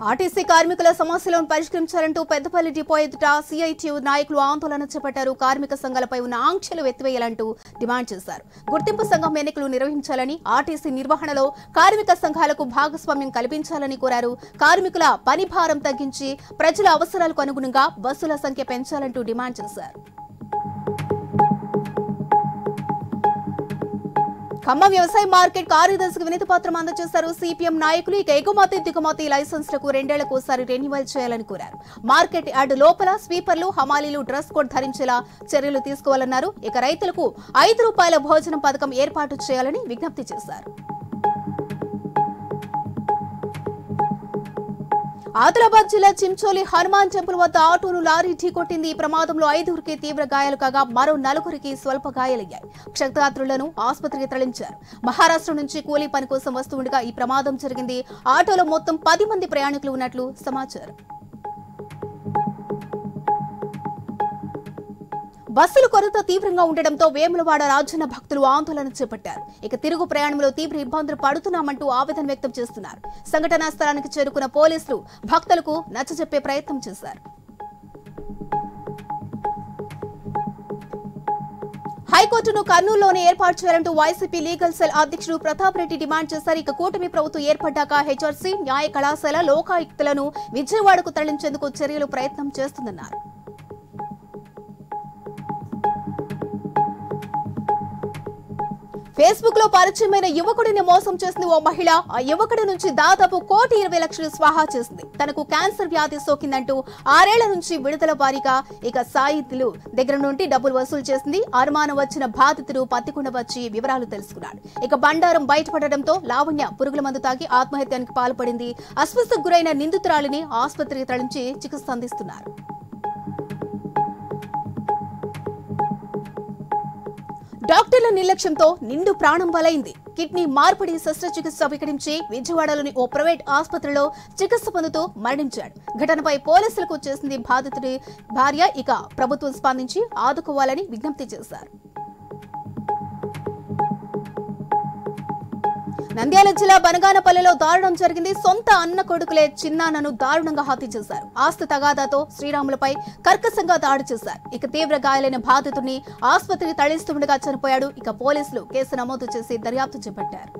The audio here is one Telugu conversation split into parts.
ఆర్టీసీ కార్మికుల సమస్యలను పరిష్కరించాలంటూ పెద్దపల్లి డిపో ఎదుట సిఐటియు నాయకులు ఆందోళన చేపట్టారు. కార్మిక సంఘాలపై ఉన్న ఆంక్షలు ఎత్తివేయాలంటూ డిమాండ్ చేశారు. గుర్తింపు సంఘం ఎన్నికలు నిర్వహించాలని, ఆర్టీసీ నిర్వహణలో కార్మిక సంఘాలకు భాగస్వామ్యం కల్పించాలని కోరారు. కార్మికుల పని భారం తగ్గించి ప్రజల అవసరాలకు అనుగుణంగా బస్సుల సంఖ్య పెంచాలంటూ డిమాండ్ చేశారు. ఖమ్మం వ్యవసాయ మార్కెట్ కార్యదర్శికి వినతి పత్రం అందజేశారు సిపిఎం నాయకులు. ఇక ఎగుమతి దిగుమతి లైసెన్స్లకు 2 ఏళ్లకోసారి రెన్యువల్ చేయాలని కోరారు. మార్కెట్ యార్డ్ లోపల స్వీపర్లు, హమాలీలు డ్రెస్ కోడ్ ధరించేలా చర్యలు తీసుకోవాలన్నారు. ఇక రైతులకు ₹5 భోజనం పథకం ఏర్పాటు చేయాలని విజ్ఞప్తి చేశారు. ఆదిలాబాద్ జిల్లా చించోలి హనుమాన్ టెంపుల్ వద్ద ఆటోను లారీ ఢీకొట్టింది. ఈ ప్రమాదంలో 5గురికి తీవ్ర గాయాలు కాగా మరో 4గురికి స్వల్ప గాయాలయ్యాయి. క్షతగాత్రులను ఆసుపత్రికి తరలించారు. మహారాష్ట్ర నుంచి కూలీ పని కోసం వస్తుండగా ఈ ప్రమాదం జరిగింది. ఆటోలో మొత్తం 10 మంది ప్రయాణికులు ఉన్నట్లు సమాచారం. బస్సులు కొరత తీవ్రంగా ఉండడంతో వేములవాడ రాజన్న భక్తులు ఆందోళన చేపట్టారు. ఇక తిరుగు ప్రయాణంలో తీవ్ర ఇబ్బందులు పడుతున్నామంటూ ఆవేదన వ్యక్తం చేస్తున్నారు. సంఘటనా స్థలానికి చేరుకున్న పోలీసులు భక్తులకు నచ్చజెప్పే ప్రయత్నం చేశారు. హైకోర్టును కర్నూలులోనే ఏర్పాటు చేయాలంటూ వైసీపీ లీగల్ సెల్ అధ్యక్షుడు ప్రతాప్ రెడ్డి డిమాండ్ చేశారు. ఇక కూటమి ప్రభుత్వం ఏర్పడ్డాక హెచ్ఆర్సీ, న్యాయ కళాశాల, లోకాయుక్తులను విజయవాడకు తరలించేందుకు చర్యలు ప్రయత్నం చేస్తుందన్నారు. ఫేస్బుక్ లో పరిచయమైన యువకుడిని మోసం చేసింది ఓ మహిళ. ఆ యువకుడి నుంచి దాదాపు ₹1,20,00,000 స్వాహా చేసింది. తనకు క్యాన్సర్ వ్యాధి సోకిందంటూ 6 ఏళ్ల నుంచి విడుదల వారీగా ఇక సాయితులు దగ్గర నుండి డబ్బులు వసూలు చేసింది. అనుమానం వచ్చిన బాధితుడు పత్తికొండ వచ్చి వివరాలు తెలుసుకున్నాడు. ఇక బండారం బయటపడడంతో లావణ్య పురుగుల మందు తాగి ఆత్మహత్యానికి పాల్పడింది. అస్వస్థకు గురైన నిందితురాలిని ఆసుపత్రికి తరలించి చికిత్స అందిస్తున్నారు. డాక్టర్ల నిర్లక్ష్యంతో నిండు ప్రాణం బలైంది. కిడ్నీ మార్పిడి శస్త్రచికిత్స వికటించి విజయవాడలోని ఓ ప్రైవేట్ ఆసుపత్రిలో చికిత్స పొందుతూ మరణించాడు. ఘటనపై పోలీసులకు చేసింది బాధితుడి భార్య. ఇక ప్రభుత్వం స్పందించి ఆదుకోవాలని విజ్ఞప్తి చేశారు. నంద్యాల జిల్లా బనగానపల్లిలో దారుణం జరిగింది. సొంత అన్న కొడుకులే చిన్నాన్నను దారుణంగా హత్య చేశారు. ఆస్తి తగాదాతో శ్రీరాములపై కర్కశంగా దాడి చేశారు. ఇక తీవ్ర గాయాలైన బాధితుడిని ఆసుపత్రికి తరలిస్తుండగా చనిపోయాడు. ఇక పోలీసులు కేసు నమోదు చేసి దర్యాప్తు చేపట్టారు.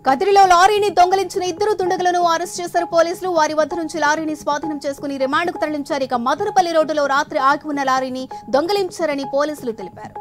కదిరిలో లారీని దొంగలించిన 2 దుండగులను అరెస్ట్ చేశారు పోలీసులు. వారి వద్ద నుంచి లారీని స్వాధీనం చేసుకుని రిమాండ్కు తరలించారు. ఇక మదనపల్లి రోడ్డులో రాత్రి ఆగి ఉన్న లారీని దొంగలించారని పోలీసులు తెలిపారు.